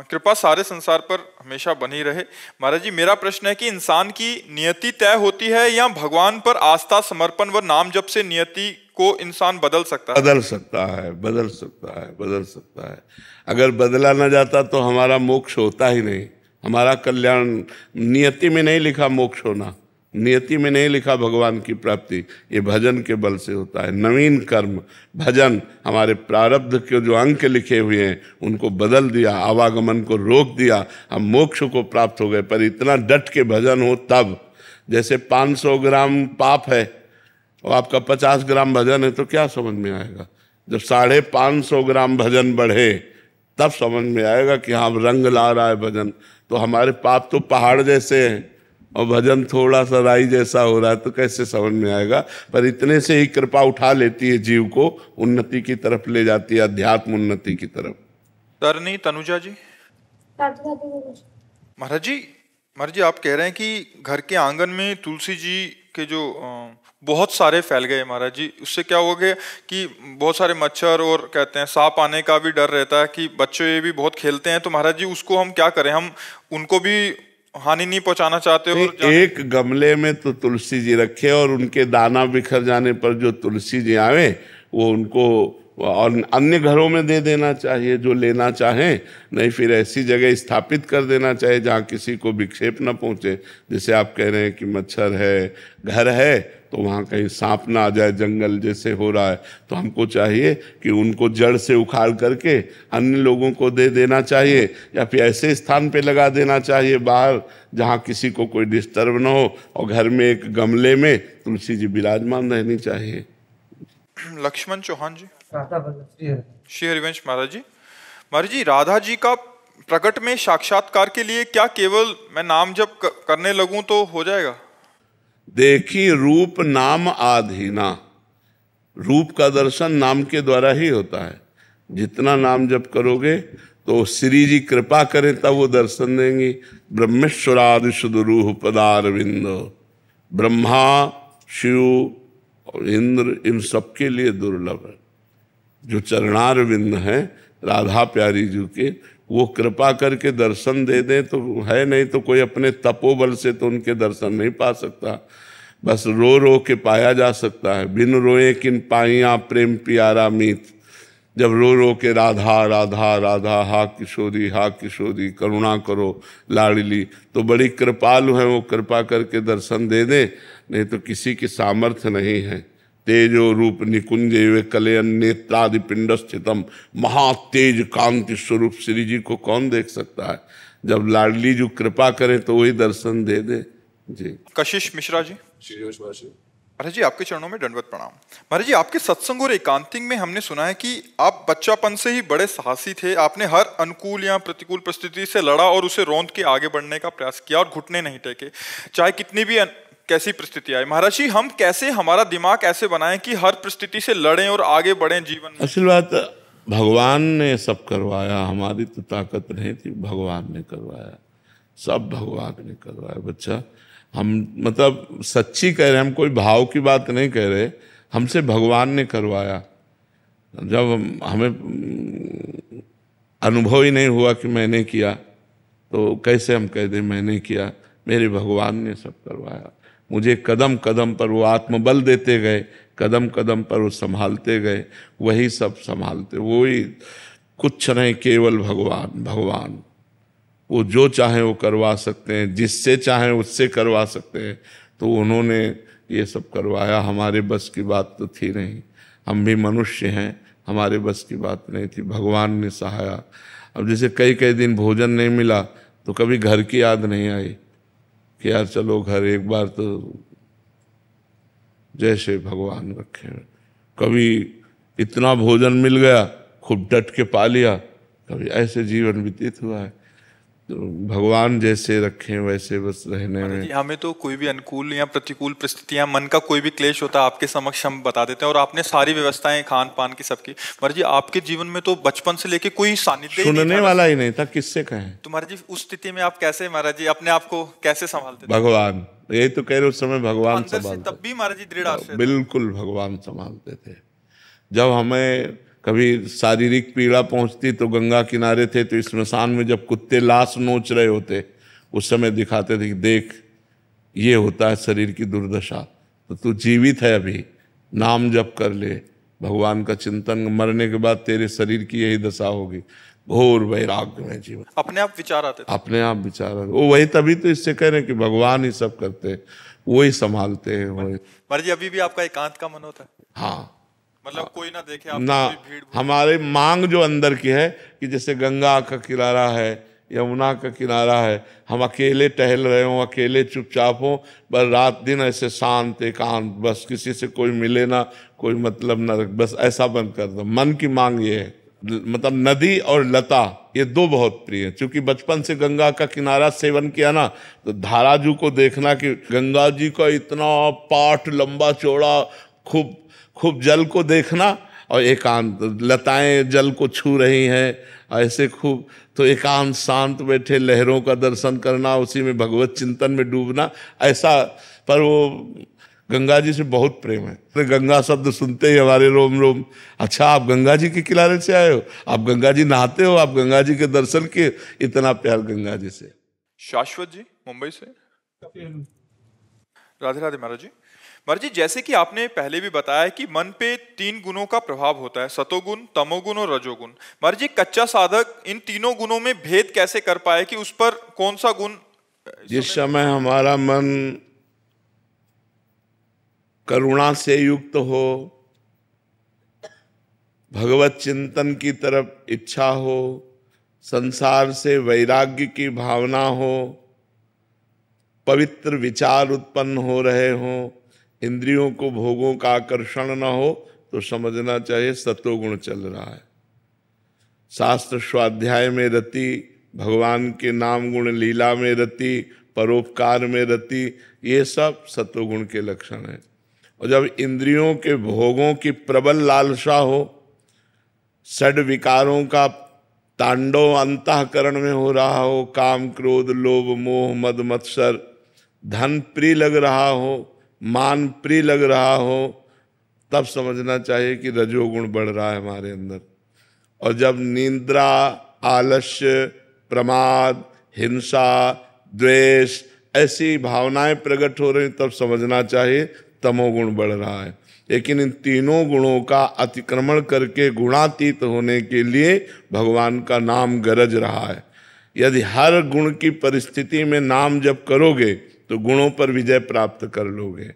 कृपा सारे संसार पर हमेशा बनी रहे। महाराज जी, मेरा प्रश्न है कि इंसान की नियति तय होती है या भगवान पर आस्था, समर्पण व नाम जप से नियति को इंसान बदल सकता है? बदल सकता है, बदल सकता है, बदल सकता है। अगर बदला ना जाता तो हमारा मोक्ष होता ही नहीं, हमारा कल्याण। नियति में नहीं लिखा मोक्ष होना, नियति में नहीं लिखा भगवान की प्राप्ति। ये भजन के बल से होता है। नवीन कर्म, भजन, हमारे प्रारब्ध के जो अंक लिखे हुए हैं उनको बदल दिया, आवागमन को रोक दिया, हम मोक्ष को प्राप्त हो गए। पर इतना डट के भजन हो तब। जैसे 500 ग्राम पाप है और आपका 50 ग्राम भजन है तो क्या समझ में आएगा? जब 550 ग्राम भजन बढ़े तब समझ में आएगा कि हाँ रंग ला रहा है भजन। तो हमारे पाप तो पहाड़ जैसे हैं और भजन थोड़ा सा राई जैसा हो रहा है, तो कैसे समझ में आएगा? पर इतने से ही कृपा उठा लेती है जीव को, उन्नति की तरफ ले जाती है, अध्यात्म उन्नति की तरफ। तरनी तनुजा जी। महाराज जी, आप कह रहे हैं कि घर के आंगन में तुलसी जी के जो बहुत सारे फैल गए महाराज जी, उससे क्या हो गया कि बहुत सारे मच्छर और कहते हैं सांप आने का भी डर रहता है कि बच्चे ये भी बहुत खेलते हैं। तो महाराज जी, उसको हम क्या करें? हम उनको भी हानि नहीं पहुंचाना चाहते हो? एक गमले में तो तुलसी जी रखे और उनके दाना बिखर जाने पर जो तुलसी जी आवे वो उनको और अन्य घरों में दे देना चाहिए जो लेना चाहें। नहीं फिर ऐसी जगह स्थापित कर देना चाहिए जहाँ किसी को विक्षेप न पहुँचे। जैसे आप कह रहे हैं कि मच्छर है, घर है, तो वहाँ कहीं सांप ना आ जाए, जंगल जैसे हो रहा है। तो हमको चाहिए कि उनको जड़ से उखाड़ करके अन्य लोगों को दे देना चाहिए, या फिर ऐसे स्थान पे लगा देना चाहिए बाहर जहाँ किसी को कोई डिस्टर्ब ना हो, और घर में एक गमले में तुलसी जी विराजमान रहनी चाहिए। लक्ष्मण चौहान जी। श्री हरिवंश। महाराज जी, राधा जी का प्रकट में साक्षात्कार के लिए क्या केवल मैं नाम जप करने लगूं तो हो जाएगा? देखी रूप नाम आधीना, रूप का दर्शन नाम के द्वारा ही होता है। जितना नाम जप करोगे तो श्री जी कृपा करें तब वो दर्शन देंगी। ब्रह्मेश्वरादि सुदुरूह पदारविंद, ब्रह्मा शिव और इंद्र इन सबके लिए दुर्लभ है। जो चरणारविंद हैं राधा प्यारी जी के, वो कृपा करके दर्शन दे दें तो है, नहीं तो कोई अपने तपोबल से तो उनके दर्शन नहीं पा सकता। बस रो रो के पाया जा सकता है। बिन रोए किन पाइया प्रेम प्यारा मीत। जब रो रो के राधा राधा राधा हा किशोरी करुणा करो लाडली, तो बड़ी कृपालु है वो, कृपा करके दर्शन दे दे, नहीं तो किसी की सामर्थ्य नहीं है। तेजो रूप निकुंज वे कलयन नेत्रादि पिंड स्थितम, महातेज कांति स्वरूप श्री जी को कौन देख सकता है। जब लाडली जो कृपा करे तो वही दर्शन दे दे जी। कशिश मिश्रा जी। महाराज जी आपके चरणों में दंडवत प्रणाम। महाराज जी आपके सत्संग और एकांतिक में हमने सुना है कि आप बच्चापन से ही बड़े साहसी थे। आपने हर अनुकूल या प्रतिकूल परिस्थिति से लड़ा और उसे रौंद के आगे बढ़ने का प्रयास किया और घुटने नहीं टेके, चाहे कितनी भी कैसी परिस्थिति आए। महाराज जी हम कैसे हमारा दिमाग ऐसे बनाएं कि हर परिस्थिति से लड़ें और आगे बढ़ें जीवन में? असल बात भगवान ने सब करवाया, हमारी तो ताकत नहीं थी, भगवान ने करवाया, सब भगवान ने करवाया बच्चा। हम मतलब सच्ची कह रहे हैं, हम कोई भाव की बात नहीं कह रहे, हमसे भगवान ने करवाया। जब हमें अनुभव ही नहीं हुआ कि मैंने किया तो कैसे हम कह दें मैंने किया। मेरे भगवान ने सब करवाया। मुझे कदम कदम पर वो आत्मबल देते गए, कदम कदम पर वो संभालते गए, वही सब संभालते, वही कुछ नहीं, केवल भगवान। भगवान वो जो चाहे वो करवा सकते हैं, जिससे चाहे उससे करवा सकते हैं, तो उन्होंने ये सब करवाया। हमारे बस की बात तो थी नहीं, हम भी मनुष्य हैं, हमारे बस की बात नहीं थी, भगवान ने सहाया। अब जैसे कई कई दिन भोजन नहीं मिला तो कभी घर की याद नहीं आई कि यार चलो घर एक बार तो, जैसे भगवान रखे। कभी इतना भोजन मिल गया खूब डट के पा लिया, कभी ऐसे जीवन व्यतीत हुआ है। तो भगवान जैसे रखें वैसे बस रहने में। हमें तो कोई भी अनुकूल या प्रतिकूल परिस्थितियां, मन का कोई भी क्लेश होता है आपके समक्ष हम बता देते हैं और आपने सारी व्यवस्थाएं खान पान की सबकी। महाराज जी आपके जीवन में तो बचपन से लेके कोई सानिध्य सुनने वाला ही नहीं था, किससे कहें। तो महाराज जी उस स्थिति में आप कैसे महाराज जी अपने आप को कैसे संभालते थे? भगवान, यही तो कह रहे उस समय भगवान संभालते, तब भी महाराज जी दृढ़ आश्रय, बिल्कुल भगवान संभालते थे। जब हमें कभी शारीरिक पीड़ा पहुंचती तो गंगा किनारे थे, तो स्मशान में जब कुत्ते लाश नोच रहे होते उस समय दिखाते थे कि देख ये होता है शरीर की दुर्दशा, तो तू जीवित है अभी, नाम जप कर ले, भगवान का चिंतन, मरने के बाद तेरे शरीर की यही दशा होगी। घोर वैराग्य में जीवन, अपने आप विचार आते थे, अपने आप विचार आते। वो वही तभी तो इससे कह रहे हैं कि भगवान ही सब करते हैं, वही संभालते हैं। महाराज जी अभी भी आपका एकांत का मन होता है? हाँ, मतलब कोई ना देखे आप ना, हमारे मांग जो अंदर की है कि जैसे गंगा का किनारा है, यमुना का किनारा है, हम अकेले टहल रहे हों, अकेले चुपचाप हों, बस रात दिन ऐसे शांत एकांत, बस किसी से कोई मिले ना, कोई मतलब ना, बस ऐसा बंद कर दो। मन की मांग ये है। मतलब नदी और लता ये दो बहुत प्रिय है। क्योंकि बचपन से गंगा का किनारा सेवन किया ना, तो धाराजू को देखना कि गंगा जी का इतना पाट लंबा चौड़ा, खूब खूब जल को देखना, और एकांत, लताएं जल को छू रही हैं ऐसे खूब, तो एकांत शांत बैठे लहरों का दर्शन करना, उसी में भगवत चिंतन में डूबना, ऐसा। पर वो गंगा जी से बहुत प्रेम है, तो गंगा शब्द सुनते ही हमारे रोम रोम, अच्छा आप गंगा जी के किनारे से आए हो, आप गंगा जी नहाते हो, आप गंगा जी के दर्शन किए, इतना प्यार गंगा जी से। शाश्वत जी मुंबई से, राधे राधे महाराज जी। महाराज जी जैसे कि आपने पहले भी बताया कि मन पे 3 गुणों का प्रभाव होता है, सतोगुण, तमोगुण और रजोगुण। महाराज जी कच्चा साधक इन तीनों गुणों में भेद कैसे कर पाए कि उस पर कौन सा गुण? जिस समय हमारा मन करुणा से युक्त हो, भगवत चिंतन की तरफ इच्छा हो, संसार से वैराग्य की भावना हो, पवित्र विचार उत्पन्न हो रहे हों, इंद्रियों को भोगों का आकर्षण न हो, तो समझना चाहिए सतोगुण चल रहा है। शास्त्र स्वाध्याय में रति भगवान के नाम गुण लीला में रति, परोपकार में रति, ये सब सत्वगुण के लक्षण हैं। और जब इंद्रियों के भोगों की प्रबल लालसा हो, षड विकारों का तांडव अंतःकरण में हो रहा हो, काम क्रोध लोभ मोह मद मत्सर, धन प्रिय लग रहा हो, मान प्रिय लग रहा हो, तब समझना चाहिए कि रजोगुण बढ़ रहा है हमारे अंदर। और जब निद्रा, आलस्य, प्रमाद, हिंसा, द्वेष ऐसी भावनाएं प्रकट हो रही, तब समझना चाहिए तमोगुण बढ़ रहा है। लेकिन इन तीनों गुणों का अतिक्रमण करके गुणातीत होने के लिए भगवान का नाम गरज रहा है। यदि हर गुण की परिस्थिति में नाम जप करोगे तो गुणों पर विजय प्राप्त कर लोगे।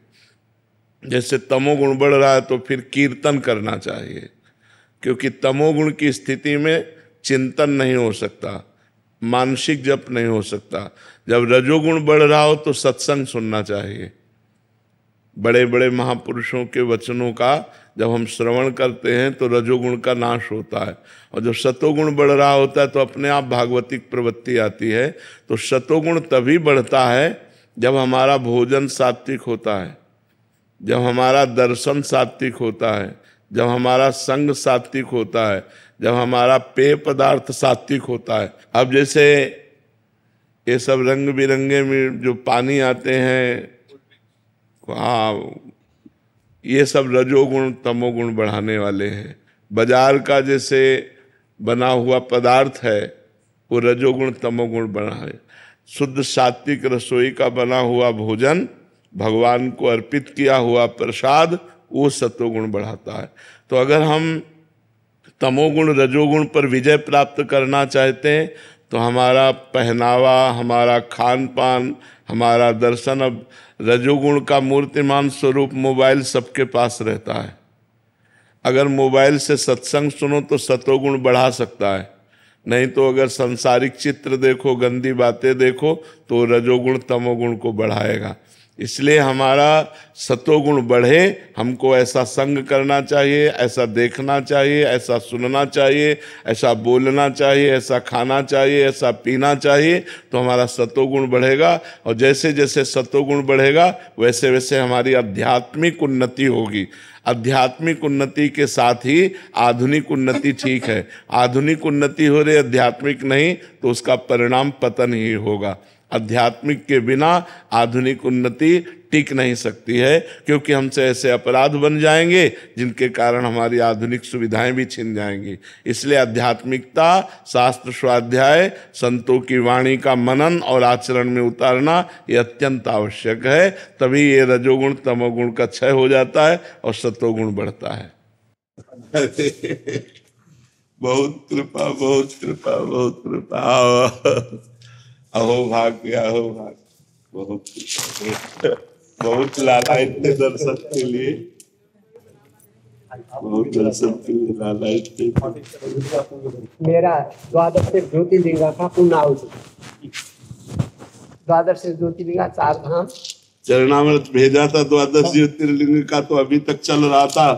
जैसे तमोगुण बढ़ रहा है तो फिर कीर्तन करना चाहिए, क्योंकि तमोगुण की स्थिति में चिंतन नहीं हो सकता, मानसिक जप नहीं हो सकता। जब रजोगुण बढ़ रहा हो तो सत्संग सुनना चाहिए। बड़े बड़े महापुरुषों के वचनों का जब हम श्रवण करते हैं तो रजोगुण का नाश होता है। और जब सतोगुण बढ़ रहा होता है तो अपने आप भागवतिक प्रवृत्ति आती है। तो सतोगुण तभी बढ़ता है जब हमारा भोजन सात्विक होता है, जब हमारा दर्शन सात्विक होता है, जब हमारा संग सात्विक होता है, जब हमारा पेय पदार्थ सात्विक होता है। अब जैसे ये सब रंग बिरंगे में जो पानी आते हैं, हाँ, ये सब रजोगुण तमोगुण बढ़ाने वाले हैं। बाजार का जैसे बना हुआ पदार्थ है वो रजोगुण तमोगुण बढ़ाए। शुद्ध सात्विक रसोई का बना हुआ भोजन, भगवान को अर्पित किया हुआ प्रसाद, वो सत्वगुण बढ़ाता है। तो अगर हम तमोगुण रजोगुण पर विजय प्राप्त करना चाहते हैं तो हमारा पहनावा, हमारा खान पान, हमारा दर्शन, अब रजोगुण का मूर्तिमान स्वरूप मोबाइल सबके पास रहता है। अगर मोबाइल से सत्संग सुनो तो सतोगुण बढ़ा सकता है, नहीं तो अगर संसारिक चित्र देखो, गंदी बातें देखो तो रजोगुण तमोगुण को बढ़ाएगा। इसलिए हमारा सतोगुण बढ़े, हमको ऐसा संग करना चाहिए, ऐसा देखना चाहिए, ऐसा सुनना चाहिए, ऐसा बोलना चाहिए, ऐसा खाना चाहिए, ऐसा पीना चाहिए, तो हमारा सतोगुण बढ़ेगा। और जैसे जैसे सतोगुण बढ़ेगा वैसे वैसे हमारी आध्यात्मिक उन्नति होगी। आध्यात्मिक उन्नति के साथ ही आधुनिक उन्नति ठीक है। आधुनिक उन्नति हो रही, आध्यात्मिक नहीं, तो उसका परिणाम पतन ही होगा। आध्यात्मिक के बिना आधुनिक उन्नति टिक नहीं सकती है, क्योंकि हमसे ऐसे अपराध बन जाएंगे जिनके कारण हमारी आधुनिक सुविधाएं भी छिन जाएंगी। इसलिए आध्यात्मिकता, शास्त्र स्वाध्याय, संतों की वाणी का मनन और आचरण में उतारना ये अत्यंत आवश्यक है। तभी ये रजोगुण तमोगुण का क्षय हो जाता है और सतोगुण बढ़ता है। बहुत कृपा, बहुत कृपा, बहुत कृपा। अहो भाग्य, अहो भाग्य, बहुत लालायित थे दर्शन के लिए, बहुत दर्शन के लिए लालायित थे। मेरा द्वादश ज्योतिर्लिंग का पूर्ण आहुति, द्वादश ज्योतिर्लिंग 4 धाम चरणामृत भेजा था द्वादश ज्योतिर्लिंग का, तो अभी तक चल रहा था।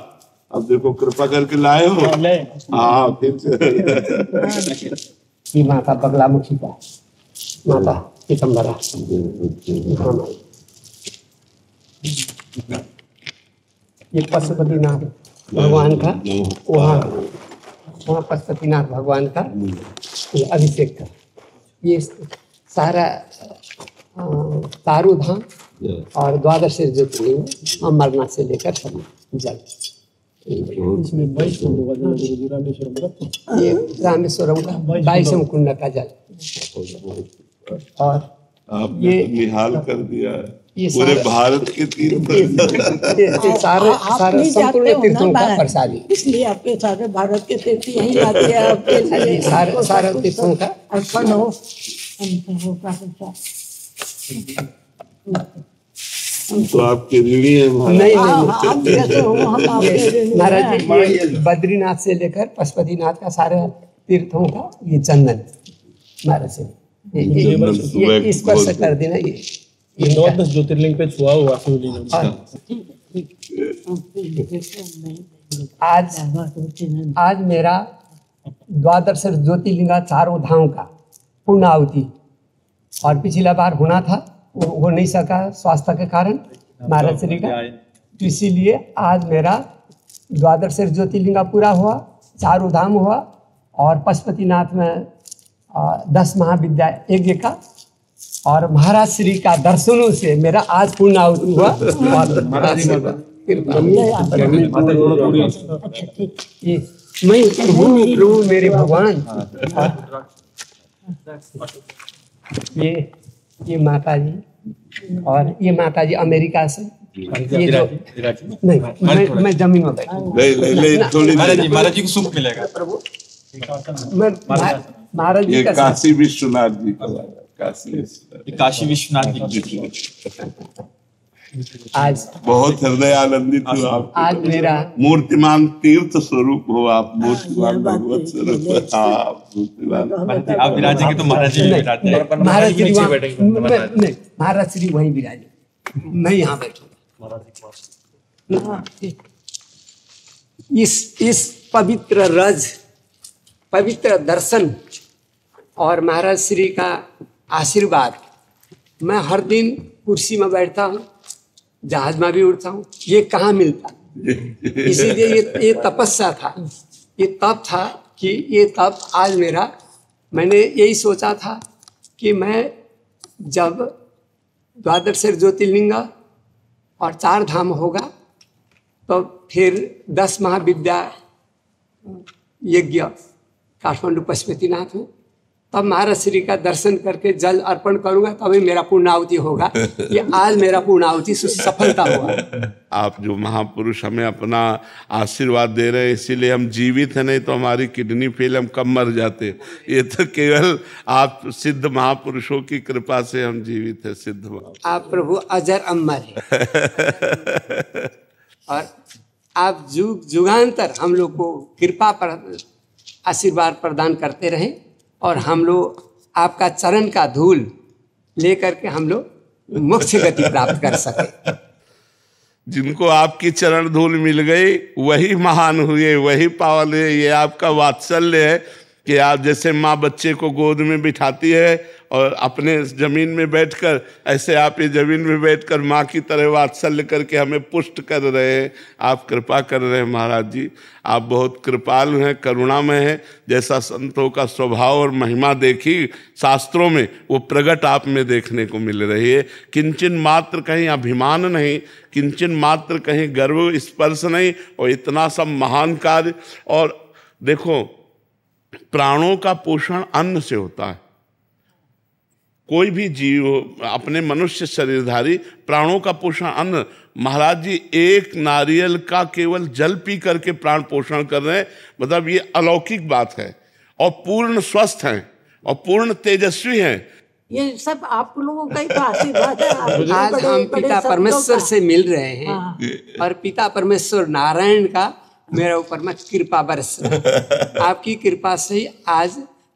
अब देखो कृपा करके लाए हो। हाँ, फिर से माता बगलामुखी का, माता पीतम्बरा, ये पशुपतिनाथ भगवान का, वहाँ पशुपतिनाथ भगवान का ये अभिषेक का, ये सारा तारू धाम और द्वादश ज्योतिर्लिंग अमरनाथ से लेकर सब जल। ये रामेश्वरम का 22वें कुंड का जल। और आपने ये निहाल कर दिया है ये पूरे भारत के तीर्थ, सारे संपूर्ण तीर्थों का प्रसादी, इसलिए आपके सारे भारत के तीर्थ यही आते हैं आपके लिए, सारे तीर्थों का अर्पण हो। तो आपके ऋणी है नहीं नहीं महाराज जी, ये बद्रीनाथ से लेकर पशुपतिनाथ का सारे तीर्थों का ये चंदन महाराज से ये इस पर से कर देना। ये 9 ज्योतिर्लिंग पे छुआ हुआ शिवलिंग। आज मेरा द्वादश ज्योतिर्लिंग 4 धाम का पूर्णाहुति, और पिछला बार होना था, वो हो नहीं सका स्वास्थ्य के कारण महाराज श्री का। तो इसीलिए आज मेरा द्वादश ज्योतिर्लिंग पूरा हुआ, चारों धाम हुआ, और पशुपतिनाथ में 10 महाविद्या यज्ञ का, और महाराज श्री का दर्शनों से मेरा आज पूर्णाहुति हुआ। और मैं प्रभु मेरे भगवान, ये माता जी, और ये माता जी अमेरिका से, ये जो नहीं मैं जमीन में बैठा महाराज जी को सुख मिलेगा। प्रभु मैं महाराज जी ये का काशी विश्वनाथ जी का, काशी विश्वनाथ जी आज बहुत हृदय आनंदित हुआ। आज मेरा मूर्तिमान तीर्थ स्वरूप हो आप, मूर्तिमान भगवत स्वरूप आप, मूर्तिमान आप विराजेंगे तो महाराज जी भी विराजते हैं। महाराज श्री नहीं, महाराज श्री वहीं विराजे, मैं यहाँ बैठूंगा। इस पवित्र रज, पवित्र दर्शन और महाराज श्री का आशीर्वाद, मैं हर दिन कुर्सी में बैठता हूँ, जहाज में भी उड़ता हूँ, ये कहाँ मिलता। इसीलिए ये तपस्या था, ये तप था कि ये तप आज मेरा, मैंने यही सोचा था कि मैं जब द्वादश ज्योतिर्लिंग और 4 धाम होगा तो फिर 10 महाविद्या यज्ञ काठमांडू पशुपतिनाथ में, तब महाराज श्री का दर्शन करके जल अर्पण करूंगा, तभी मेरा पूर्णाहुति होगा। ये आज मेरा पूर्णाहुति सफलता हुआ। आप जो महापुरुष हमें अपना आशीर्वाद दे रहे हैं, इसीलिए हम जीवित हैं, नहीं तो हमारी किडनी फेल, हम कब मर जाते। ये तो केवल आप सिद्ध महापुरुषों की कृपा से हम जीवित हैं, सिद्ध। आप प्रभु अजर अमर है, और आप जुग जुगांतर हम लोग को कृपा पर आशीर्वाद प्रदान करते रहें, और हम लोग आपका चरण का धूल लेकर के हम लोग मोक्ष गति प्राप्त कर सके। जिनको आपकी चरण धूल मिल गई वही महान हुए, वही पावन हुए। ये आपका वात्सल्य है कि आप जैसे माँ बच्चे को गोद में बिठाती है और अपने जमीन में बैठकर, ऐसे आप ये जमीन में बैठकर माँ की तरह वात्सल्य करके हमें पुष्ट कर रहे हैं। आप कृपा कर रहे हैं महाराज जी, आप बहुत कृपालु हैं, करुणामय हैं। जैसा संतों का स्वभाव और महिमा देखी शास्त्रों में, वो प्रगट आप में देखने को मिल रही है। किंचन मात्र कहीं अभिमान नहीं, किंचन मात्र कहीं गर्व स्पर्श नहीं, और इतना सब महान कार्य। और देखो, प्राणों का पोषण अन्न से होता है। कोई भी जीव अपने मनुष्य शरीरधारी, प्राणों का पोषण अन्न। महाराज जी एक नारियल का केवल जल पी करके प्राण पोषण कर रहे हैं, मतलब ये अलौकिक बात है। और पूर्ण स्वस्थ हैं और पूर्ण तेजस्वी हैं। ये सब आप लोगों का ही तो आशीर्वाद है। आज हम पिता परमेश्वर से मिल रहे हैं, और पिता परमेश्वर नारायण का मेरे ऊपर में कृपा बरस रहा है। आपकी कृपा से ही आज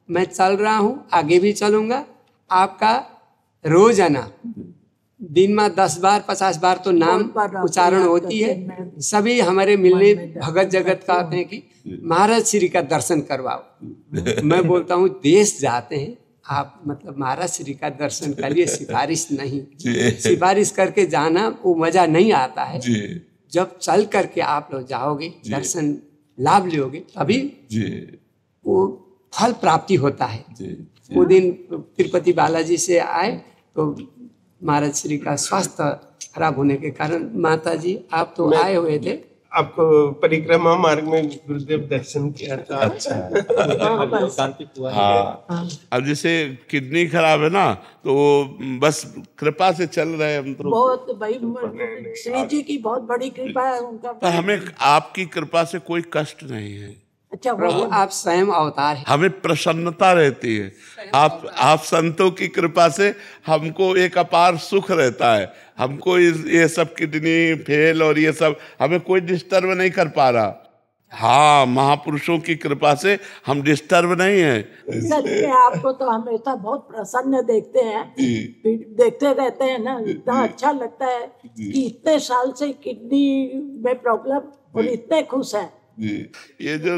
मैं चल रहा हूँ, आगे भी चलूँगा। आपका रोजाना दिन में 10 बार 50 बार तो नाम उच्चारण होती है। सभी हमारे मिलने भगत जगत कहते हैं कि महाराज श्री का दर्शन करवाओ। मैं बोलता हूँ देश जाते हैं आप, मतलब महाराज श्री का दर्शन के लिए सिफारिश नहीं, सिफारिश करके जाना वो मजा नहीं आता है। जब चल करके आप लोग जाओगे, दर्शन लाभ लोगे, तभी वो फल प्राप्ति होता है। वो दिन तिरुपति बालाजी से आए तो महाराज श्री का स्वास्थ्य खराब होने के कारण, माता जी आप तो आए हुए थे, आपको परिक्रमा मार्ग में गुरुदेव दर्शन किया था। अच्छा। हाँ। अब जैसे किडनी खराब है ना, तो बस कृपा से चल रहे हैं हम तो। बहुत भाई श्री जी की बहुत बड़ी कृपा है उनका। तो हमें आपकी कृपा से कोई कष्ट नहीं है। अच्छा प्रभु आप स्वयं अवतार हैं। हमें प्रसन्नता रहती है। आप संतों की कृपा से हमको एक अपार सुख रहता है। हमको ये सब किडनी फेल और ये सब हमें कोई डिस्टर्ब नहीं कर पा रहा। हाँ, महापुरुषों की कृपा से हम डिस्टर्ब नहीं है। सच में आपको तो हमेशा बहुत प्रसन्न देखते हैं, देखते रहते हैं ना, इतना अच्छा लगता है कि इतने साल से किडनी में प्रॉब्लम और इतने खुश है। ये जो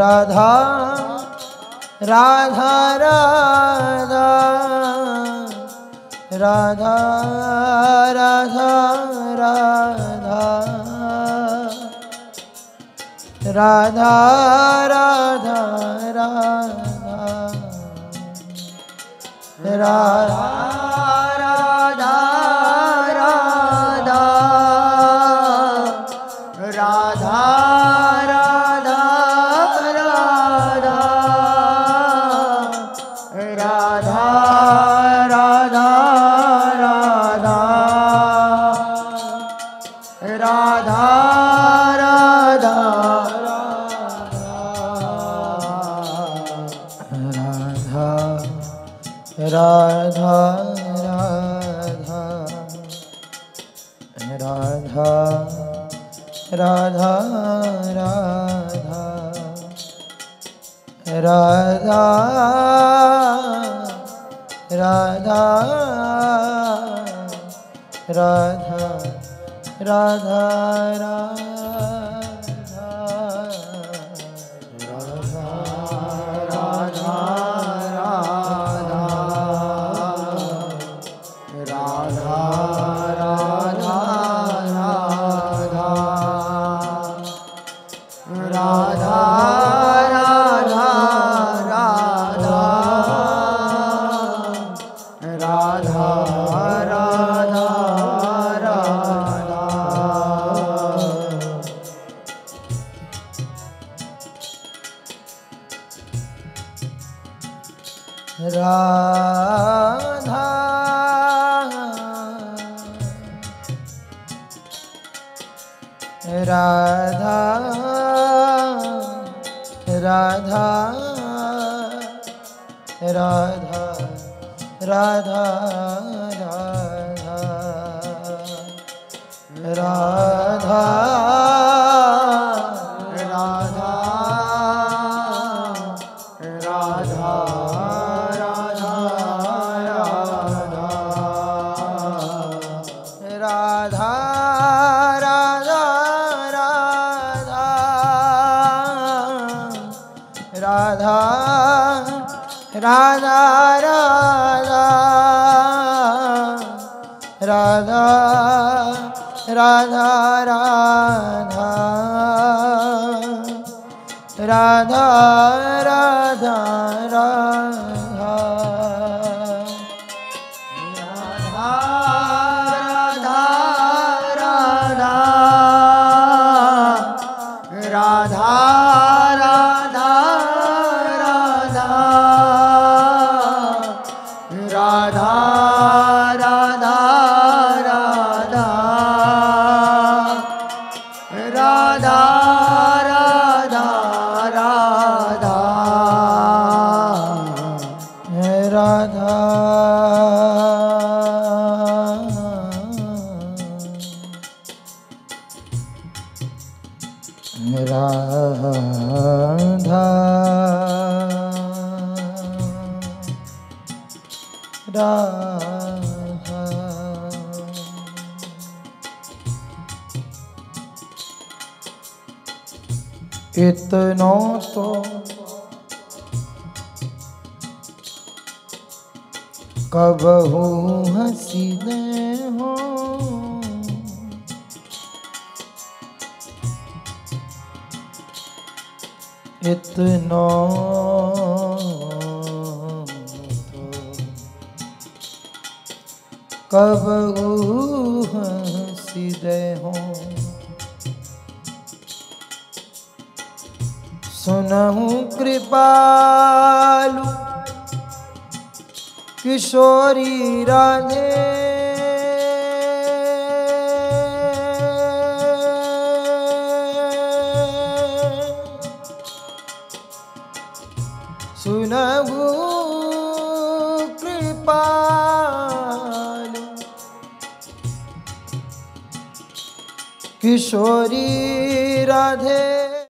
राधा राधा राधा राधा राधा राधा राधा राधा राधा राधा राधा राधा राधा राधा राधा इतनो तो कबहू हसीने हो इतनो कबहू हसीने हो सुनहु कृपालु किशोरी राधे सुनहु कृपालु किशोरी राधे